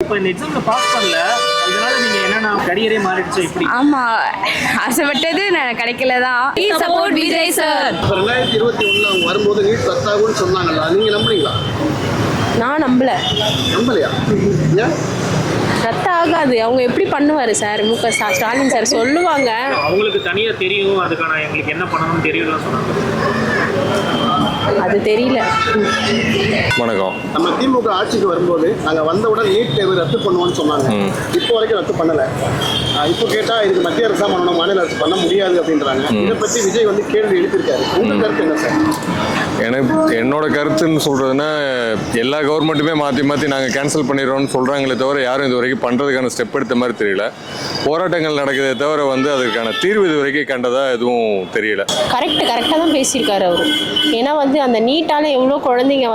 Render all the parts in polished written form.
இப்போ இந்த எக்ஸாம்ல பாஸ் பண்ணல, இதனால நீங்க என்னன்னா கரியரே மாறிடுச்சு இப்படி? ஆமா, ஆசைப்பட்டது கிடைக்கல தான். Please support Vijay sir. 2021ல அவங்க வரும்போது நீட் ரத்தாகும்னு சொன்னாங்கல்ல, நீங்க நம்புறீங்களா? நான் நம்பலையா? ஏன் ரத்த ஆகாது? அவங்க எப்படி பண்ணுவாரு சார்? ஸ்டாலின் சார் சொல்லுவாங்க. அவங்களுக்கு தனியா தெரியும், அதுக்கான எங்களுக்கு என்ன பண்ணணும்னு தெரியல சொன்னாங்க. அது தெரியல. வணக்கம். நம்ம திமுக ஆட்சிக்கு வரும்போது நாங்கள் வந்தவுடன் நீட் தேர்வு ரத்து பண்ணுவோம்னு சொன்னாங்க. இப்போ வரைக்கும் ரத்து பண்ணலை. இப்போ கேட்டால் இதுக்கு மத்திய அரசு பண்ணணும், மாநில அரசு பண்ண முடியாது அப்படின்றாங்க. இதை பற்றி விஜய் வந்து கேள்வி எழுப்பியிருக்காரு. உங்கள் கருத்து என்ன சார்? என்னோட கருத்துன்னு சொல்கிறதுனா, எல்லா கவர்மெண்ட்டுமே மாற்றி நாங்கள் கேன்சல் பண்ணிடுறோம்னு சொல்கிறாங்களே தவிர யாரும் இது வரைக்கும் பண்ணுறதுக்கான ஸ்டெப் எடுத்த மாதிரி தெரியல. போராட்டங்கள் நடக்குதே தவிர அதுக்கான தீர்வு இது வரைக்கும் கண்டதாக எதுவும் தெரியல. கரெக்டாக தான் பேசியிருக்காரு அவர். ஏன்னா அந்த நீட்டால் எவ்வளோ குழந்தைங்க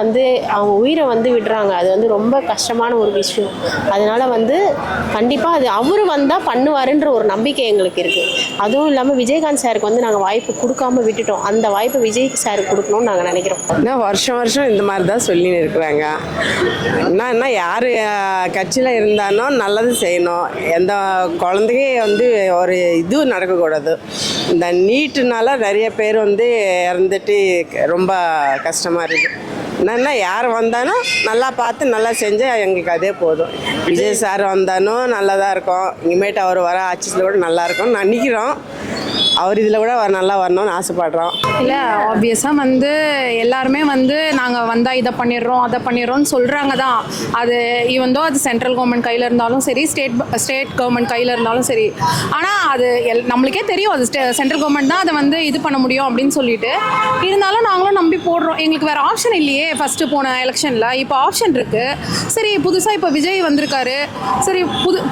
அவங்க உயிரை விடுறாங்க. அது ரொம்ப கஷ்டமான ஒரு விஷயம். அதனால கண்டிப்பாக அது அவர் வந்தால் பண்ணுவாருன்ற ஒரு நம்பிக்கை எங்களுக்கு இருக்குது. அதுவும் இல்லாமல் விஜயகாந்த் சாருக்கு நாங்கள் வாய்ப்பு கொடுக்காம விட்டுட்டோம். அந்த வாய்ப்பை விஜய் சாருக்கு கொடுக்கணும்னு நாங்கள் நினைக்கிறோம். ஏன்னா வருஷம் இந்த மாதிரி தான் சொல்லின்னு இருக்கிறாங்க. என்ன யார் கட்சியில் இருந்தாலும் நல்லது செய்யணும். எந்த குழந்தைங்க ஒரு இது நடக்கக்கூடாது. இந்த நீட்டுனால நிறைய பேர் இறந்துட்டு ரொம்ப கஷ்டமாக இருக்குது. என்னென்னா யார் வந்தாலும் நல்லா பார்த்து நல்லா செஞ்சால் எங்களுக்கு அதே போதும். விஜய் சார் வந்தாலும் நல்லா தான் இருக்கும். இனிமேட்டு அவர் வர ஆட்சியில் கூட நல்லா இருக்கும்னு நினைக்கிறோம். அவர் இதில் கூட நல்லா வரணும்னு ஆசைப்படுறோம். இல்லை, ஆப்வியஸாக எல்லாருமே நாங்கள் வந்தால் இதை பண்ணிடுறோம் அதை பண்ணிடுறோம்னு சொல்கிறாங்க தான். அது ஈவன் தோ அது சென்ட்ரல் கவர்மெண்ட் கையில் இருந்தாலும் சரி, ஸ்டேட் கவர்மெண்ட் கையில் இருந்தாலும் சரி. ஆனால் அது நம்மளுக்கே தெரியும் அது சென்ட்ரல் கவர்மெண்ட் தான் அதை இது பண்ண முடியும் அப்படின்னு சொல்லிட்டு. இருந்தாலும் நாங்களும் நம்பி போடுறோம். எங்களுக்கு வேறு ஆப்ஷன் இல்லையே. ஃபஸ்ட்டு போன எலெக்ஷனில் இப்போ ஆப்ஷன் இருக்குது. சரி, புதுசாக இப்போ விஜய் வந்திருக்காரு. சரி,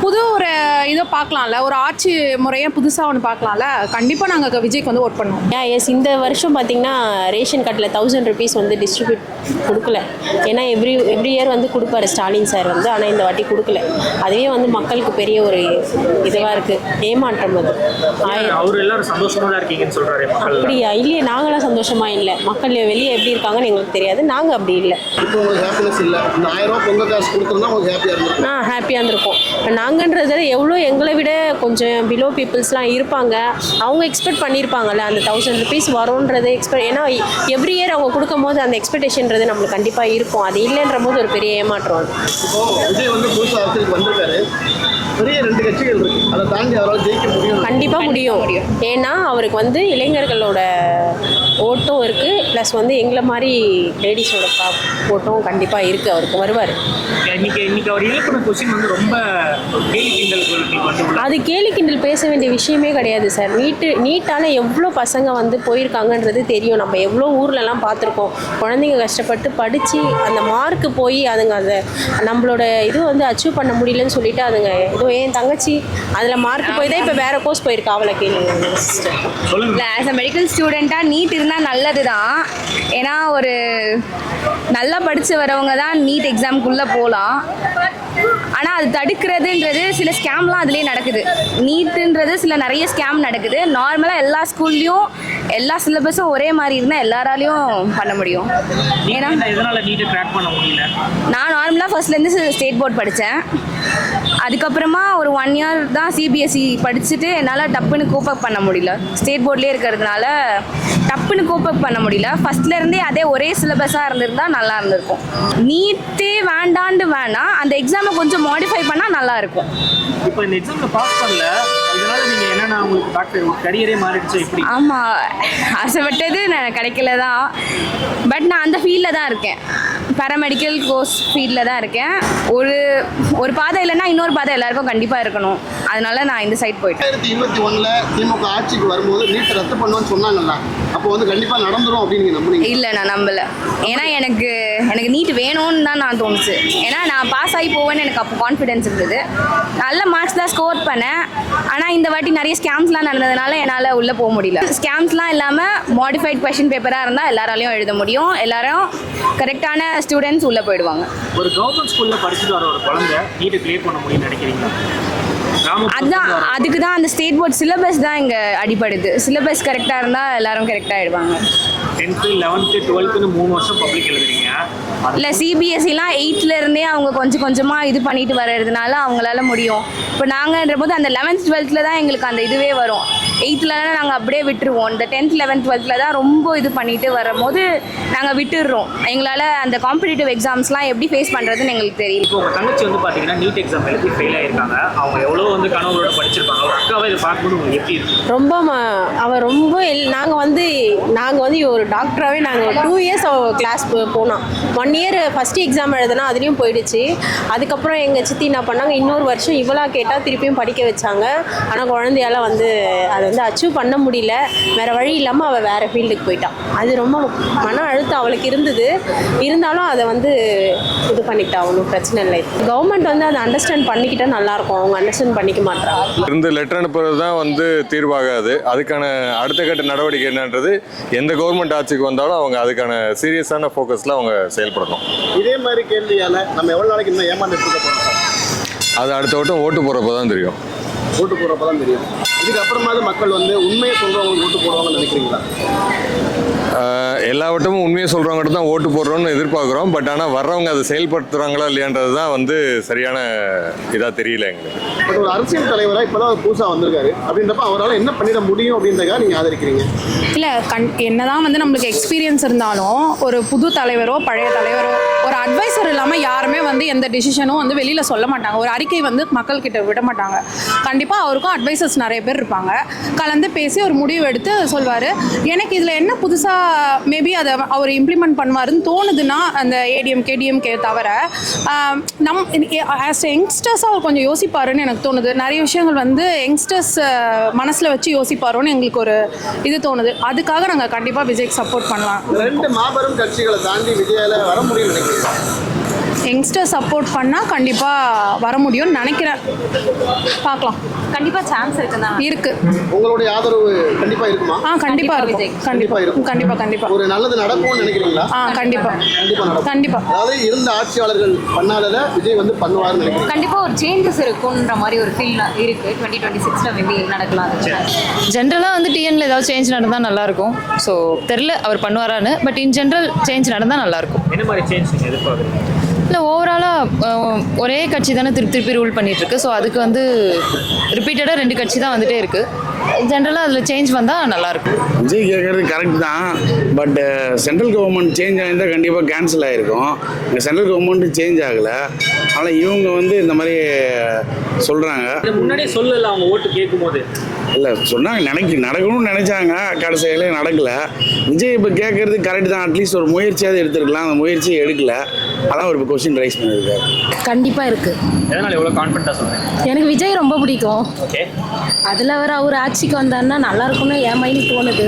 புது ஒரு இதை பார்க்கலாம்ல, ஒரு ஆட்சி முறையை புதுசாக ஒன்று பார்க்கலாம்ல. கண்டிப்பாக நாங்கள் விஜய்க்கு ஓட் பண்ணுவோம். எஸ், இந்த வருஷம் பார்த்திங்கன்னா ரேஷன் கார்டில் 1000 rupees டிஸ்ட்ரிபியூட் கொடுக்கல. ஏன்னா எவ்ரி இயர் கொடுப்பாரு ஸ்டாலின் சார் ஆனால் இந்த வாட்டி கொடுக்கல. அதுவே மக்களுக்கு பெரிய ஒரு இதுவாக இருக்குது, ஏமாற்றம். அது அவர் எல்லாரும் சந்தோஷமாக தான் இருக்கீங்கன்னு சொல்கிறாரு. அப்படியா? இல்லையே, நாங்களாம் சந்தோஷமாக இல்லை. மக்கள் வெளியே எப்படி இருக்காங்கன்னு எங்களுக்கு தெரியாது. நாங்கள் அப்படி இல்லை. இப்போ உங்களுக்கு ஹாப்பினஸ் இல்லை. இந்த 1000 ரூபா பொங்கல் காசு கொடுத்துருந்தா உங்களுக்கு ஹாப்பியாக இருந்திருக்கும். ஹாப்பியாக இருந்திருக்கும். நாங்கன்றது எவ்வளோ எங்களை விட கொஞ்சம் பிலோ பீப்புள்ஸ்லாம் இருப்பாங்க. அவங்க எக்ஸ்பெக்ட் பண்ணியிருப்பாங்கல்ல அந்த 1000 rupees வரும்ன்றது ஏன்னா எவ்ரி இயர் அவங்க கொடுக்கும் போது அந்த எக்ஸ்பெக்டேஷன்றது நம்மளுக்கு கண்டிப்பாக இருக்கும். அது இல்லைன்ற போது ஒரு பெரிய ஏமாற்றம். அது இப்போ விஜய் புதுசாக அரசியலுக்கு வந்திருக்காரு. பெரிய 2 கட்சிகள் இருக்கு. அதை தாண்டி அவரால் ஜெயிக்க முடியும். கண்டிப்பாக முடியும். ஏன்னா அவருக்கு இளைஞர்களோட ஓட்டம் இருக்குது. ப்ளஸ் எங்களை மாதிரி லேடிஸோட ஓட்டம் கண்டிப்பாக இருக்குது. அவருக்கு வருவார். இன்னைக்கு அவர் எழுப்பின கொஸ்டின் ரொம்ப கேலி கிண்டல். அது கேலி கிண்டல் பேச வேண்டிய விஷயமே கிடையாது சார். நீட்டால் எவ்வளோ பசங்க போயிருக்காங்கன்றது தெரியும். நம்ம எவ்வளோ ஊர்லலாம் பார்த்துருக்கோம். குழந்தைங்க கஷ்டப்பட்டு படித்து அந்த மார்க்கு போய் அதுங்க அதை நம்மளோட இது அச்சீவ் பண்ண முடியலன்னு சொல்லிட்டு அதுங்க ஏதோ என் தங்கச்சி அதில் மார்க் போய் தான் இப்போ வேறு கோர்ஸ் போயிருக்கா. அவளை கேளுங்க சிஸ்டர். இல்லை, ஆஸ் அ மெடிக்கல் ஸ்டூடெண்ட்டாக நீட் இருந்தால் நல்லது தான். ஏன்னா ஒரு நல்லா படித்து வரவங்க தான் நீட் எக்ஸாமுக்குள்ளே போகலாம். ஆனால் அது தடுக்கிறதுன்றது சில ஸ்கேம்லாம் அதுலேயே நடக்குது. நீட்டுன்றது நிறைய ஸ்கேம் நடக்குது. நார்மலாக எல்லா ஸ்கூல்லையும் எல்லா சிலபஸும் ஒரே மாதிரி இருந்தால் எல்லாராலையும் பண்ண முடியும். ஏன்னா நான் நார்மலாக ஃபர்ஸ்ட்லேருந்து ஸ்டேட் போர்ட் படித்தேன். அதுக்கப்புறமா ஒரு 1 year தான் சிபிஎஸ்சி படிச்சுட்டு என்னால் டப்புன்னு கோப்பப் பண்ண முடியல. ஸ்டேட் போர்ட்லேயே இருக்கிறதுனால டப்புன்னு கோப்பப் பண்ண முடியல. ஃபஸ்ட்லேருந்தே அதே ஒரே சிலபஸாக இருந்திருந்தால் நல்லா இருந்திருக்கும். நீட்டே வேண்டாண்டு வேணாம், அந்த எக்ஸாமை கொஞ்சம் மாடிஃபை பண்ணால் நல்லாயிருக்கும். இப்போ இந்த எக்ஸாம்ல பாஸ் பண்ணல, இதனால நீங்க என்னன்னா உங்களுக்கு கரியரே மாறிடுச்சு இப்படி? ஆமாம், ஆசைப்பட்டது கிடைக்கல தான். பட் நான் அந்த ஃபீல்டில் தான் இருக்கேன். பேராமெடிக்கல் கோர்ஸ் ஃபீல்டில் தான் இருக்கேன். ஒரு பாதை இல்லைன்னா இன்னொரு பாதை எல்லாருக்கும் கண்டிப்பாக இருக்கணும். அதனால நான் இந்த சைட் போயிட்டேன். 2021ல திமுக ஆட்சிக்கு வரும்போது நீட் ரத்து பண்ணுவோன்னு சொன்னாங்கல்ல, அப்போ கண்டிப்பாக நடந்துரும் அப்படின்னு நீங்கள் நம்புறீங்க? இல்லை, நான் நம்பலை. ஏன்னா எனக்கு நீட் வேணும்னு தான் நான் தோணுச்சு. ஏன்னா நான் பாஸ் ஆகி போவேன்னு எனக்கு அப்போ கான்ஃபிடென்ஸ் இருந்தது. நல்ல மார்க்ஸ் தான் ஸ்கோர் பண்ணேன். ஆனால் இந்த வாட்டி நிறைய ஸ்கேம்ஸ்லாம் நடந்ததுனால என்னால் உள்ளே போக முடியல. ஸ்கேம்ஸ்லாம் இல்லாமல் மாடிஃபைட் கொஷின் பேப்பராக இருந்தால் எல்லாராலையும் எழுத முடியும். எல்லாரும் கரெக்டான ஸ்டூடெண்ட்ஸ் உள்ளே போயிடுவாங்க. ஒரு கவர்மெண்ட் ஸ்கூலில் படிச்சுட்டு வர ஒரு குழந்தை நீட்டை கிளியர் பண்ண முடியும்னு நினைக்கிறீங்களா? அதுக்கு தான் அந்த ஸ்டேட் போர்ட் சிலபஸ் தான் இங்கே அடிப்படுது. சிலபஸ் கரெக்டாக இருந்தால் எல்லாரும் கரெக்டாக ஆகிடுவாங்க. 10th 11th 12th 3 வருஷம் பப்ளிக் எழுதுறீங்க. இல்லை சிபிஎஸ்சிலாம் எயித்துலேருந்தே அவங்க கொஞ்சம் கொஞ்சமாக இது பண்ணிட்டு வர்றதுனால அவங்களால முடியும். இப்போ நாங்கன்ற போது அந்த 11th 12th தான் எங்களுக்கு அந்த இதுவே வரும். 8th நாங்கள் அப்படியே விட்டுருவோம். இந்த 10th 11th 12th தான் ரொம்ப இது பண்ணிட்டு வரும்போது நாங்கள் விட்டுடுறோம். எங்களால் அந்த காம்படிட்டிவ் எக்ஸாம்ஸ்லாம் எப்படி ஃபேஸ் பண்ணுறதுன்னு எங்களுக்கு தெரியல. இப்போ உங்கள் தங்கச்சி வந்து பார்த்தீங்கன்னா நீட் எக்ஸாம் எழுதி ஃபெயில் ஆயிருக்காங்க. அவங்க எவ்வளோ வந்து கனவுகளோட படிச்சிருப்பாங்க. ஒரு அக்காவை இதை பார்க்கும்போது உங்களுக்கு எப்படி இருக்கு? ரொம்ப அவள் ரொம்ப நாங்கள் வந்து ஒரு டாக்டராகவே நாங்கள் 2 இயர்ஸ் அவள் கிளாஸ் போனோம். 1 இயர் ஃபஸ்ட்டு எக்ஸாம் எழுதுனா அதுலேயும் போயிடுச்சு. அதுக்கப்புறம் எங்கள் சித்தி என்ன பண்ணாங்க, இன்னொரு வருஷம் இவளா கேட்டால் திருப்பியும் படிக்க வச்சாங்க. ஆனால் குழந்தையால் வந்து அதை வந்து அச்சீவ் பண்ண முடியல. வேறு வழி இல்லாமல் அவள் வேறு ஃபீல்டுக்கு போயிட்டான். அது ரொம்ப மன அழுத்தம் அவளுக்கு இருந்தது. இருந்தாலும் அதை வந்து இது பண்ணிக்கிட்டா, ஒன்றும் பிரச்சனை இல்லை. கவர்மெண்ட் வந்து அதை அண்டர்ஸ்டாண்ட் பண்ணிக்கிட்டா நல்லாயிருக்கும். அவங்க அண்டர்ஸ்டாண்ட் பண்ணிக்க மாட்டாங்க. இருந்து லெட்டர் அனுப்புறது தான் வந்து தீர்வாகாது. அதுக்கான அடுத்த கட்ட நடவடிக்கை என்னன்றது எந்த கவர்மெண்ட் ஆட்சிக்கு வந்தாலும் அவங்க அதுக்கான சீரியஸான ஃபோக்கஸில் அவங்க செயல்படணும். இதே மாதிரி கேள்வியால் நம்ம எவ்வளோ நாளைக்கு இன்னும் ஏமாந்துட்டு இருக்க போகிறோம் சார்? அது அடுத்த வட்டம் ஓட்டு போகிறப்ப தான் தெரியும். ஓட்டு போடுறப்ப தான் தெரியும். இதுக்கப்புறமாவது மக்கள் வந்து உண்மையை சொல்கிறவங்களுக்கு ஓட்டு போடுவாங்கன்னு நினைக்கிறீங்களா? எல்லா வட்டமும் உண்மையை சொல்கிறவங்ககிட்ட தான் ஓட்டு போடுறோம்னு எதிர்பார்க்குறோம். பட் ஆனால் வர்றவங்க அதை செயல்படுத்துகிறாங்களா இல்லையான்றது தான் வந்து சரியான இதாக தெரியல எங்களுக்கு. பட் ஒரு அரசியல் தலைவராக இப்போ தான் புதுசாக வந்திருக்காரு அப்படின்றப்ப அவரால் என்ன பண்ணிட முடியும் அப்படின்றதா நீங்கள் ஆதரிக்கிறீங்க? இல்லை என்னதான் வந்து நம்மளுக்கு எக்ஸ்பீரியன்ஸ் இருந்தாலும் ஒரு புது தலைவரோ பழைய தலைவரோ ஒரு அட்வைசர் இல்லாமல் யாருமே வந்து எந்த டிசிஷனும் வந்து வெளியில் சொல்ல மாட்டாங்க. ஒரு அறிக்கை வந்து மக்கள்கிட்ட விட மாட்டாங்க. கண்டிப்பாக அவருக்கும் அட்வைசர்ஸ் நிறைய பேர் இருப்பாங்க. கலந்து பேசி ஒரு முடிவு எடுத்து சொல்வார். எனக்கு இதில் என்ன புதுசாக மேபி அதை அவர் இம்ப்ளிமெண்ட் பண்ணுவாருன்னு தோணுதுன்னா அந்த கேடிஎம்கே தவிர ஆஸ் யங்ஸ்டர்ஸாக அவர் கொஞ்சம் யோசிப்பாருன்னு எனக்கு தோணுது. நிறைய விஷயங்கள் வந்து யங்ஸ்டர்ஸ் மனசில் வச்சு யோசிப்பாரோன்னு எங்களுக்கு ஒரு இது தோணுது. அதுக்காக நாங்கள் கண்டிப்பாக விஜய்க்கு சப்போர்ட் பண்ணலாம். 2 மாபெரும் கட்சிகளை தாண்டி விஜயால வர முடியும்னு நினைக்கிறேன். யங்ஸ்டர் சப்போர்ட் பண்ணால் கண்டிப்பாக வர முடியும்னு நினைக்கிறேன். பார்க்கலாம். கண்டிப்பாக சான்ஸ் இருக்குன்னா இருக்கு. உங்களுடைய ஆதரவு கண்டிப்பாக இருக்குமா? கண்டிப்பாக இருக்கும். கண்டிப்பாக இருக்கும். கண்டிப்பாக ஒரு நல்லது நடக்கும்னு நினைக்கிறீங்களா? கண்டிப்பாக நடக்கும். கண்டிப்பாக. அதாவது இருந்த ஆட்சியாளர்கள் பண்ணாததை விஜய் வந்து பண்ணுவார்னு நினைக்கிறேன். கண்டிப்பாக ஒரு சேஞ்சஸ் இருக்குன்ற மாதிரி ஒரு ஃபீல் இருக்குது. 2026 மேபி நடக்கலாம். ஜென்ரலாக வந்து டிஎன்ல ஏதாவது சேஞ்ச் நடந்தால் நல்லாயிருக்கும். ஸோ தெரில அவர் பண்ணுவாரான்னு. பட் இன் ஜென்ரல் சேஞ்ச் நடந்தால் நல்லாயிருக்கும். என்ன மாதிரி சேஞ்ச் நீங்கள் எதிர்பார்க்குறீங்க? இல்லை ஓவராலாக ஒரே கட்சி தானே திருப்பி ரூல் பண்ணிகிட்ருக்கு. ஸோ அதுக்கு வந்து ரிப்பீட்டடாக 2 கட்சி தான் வந்துகிட்டே இருக்குது. ஜென்ரலாக அதில் சேஞ்ச் வந்தால் நல்லாயிருக்கும். விஜய் கேட்குறது கரெக்ட் தான். பட் சென்ட்ரல் கவர்மெண்ட் சேஞ்ச் ஆகியிருந்தால் கண்டிப்பாக கேன்சல் ஆகிருக்கும். இங்கே சென்ட்ரல் கவர்மெண்ட்டு சேஞ்ச் ஆகலை. ஆனால் இவங்க வந்து இந்த மாதிரி சொல்கிறாங்க. முன்னாடியே சொல்லல அவங்க ஓட்டு கேட்கும்போது. இல்லை சொன்னாங்க நடக்கணும்னு நினச்சாங்க. கடைசியிலே நடக்கலை. விஜய் இப்போ கேட்குறது கரெக்ட் தான். அட்லீஸ்ட் ஒரு முயற்சியாவது எடுத்துருக்கலாம். அந்த முயற்சியை எடுக்கலை. அதான் ஒரு இப்போ கொஸ்டின் ரைஸ் பண்ணியிருக்காரு. கண்டிப்பாக இருக்குது. எதனால் எவ்வளோ கான்ஃபிடண்ட்டாக சொல்கிறேன்? எனக்கு விஜய் ரொம்ப பிடிக்கும். ஓகே. அதில் அவர் ஆட்சிக்கு வந்தாருன்னா நல்லா இருக்கும்னு என் மைண்டுக்கு தோணுது.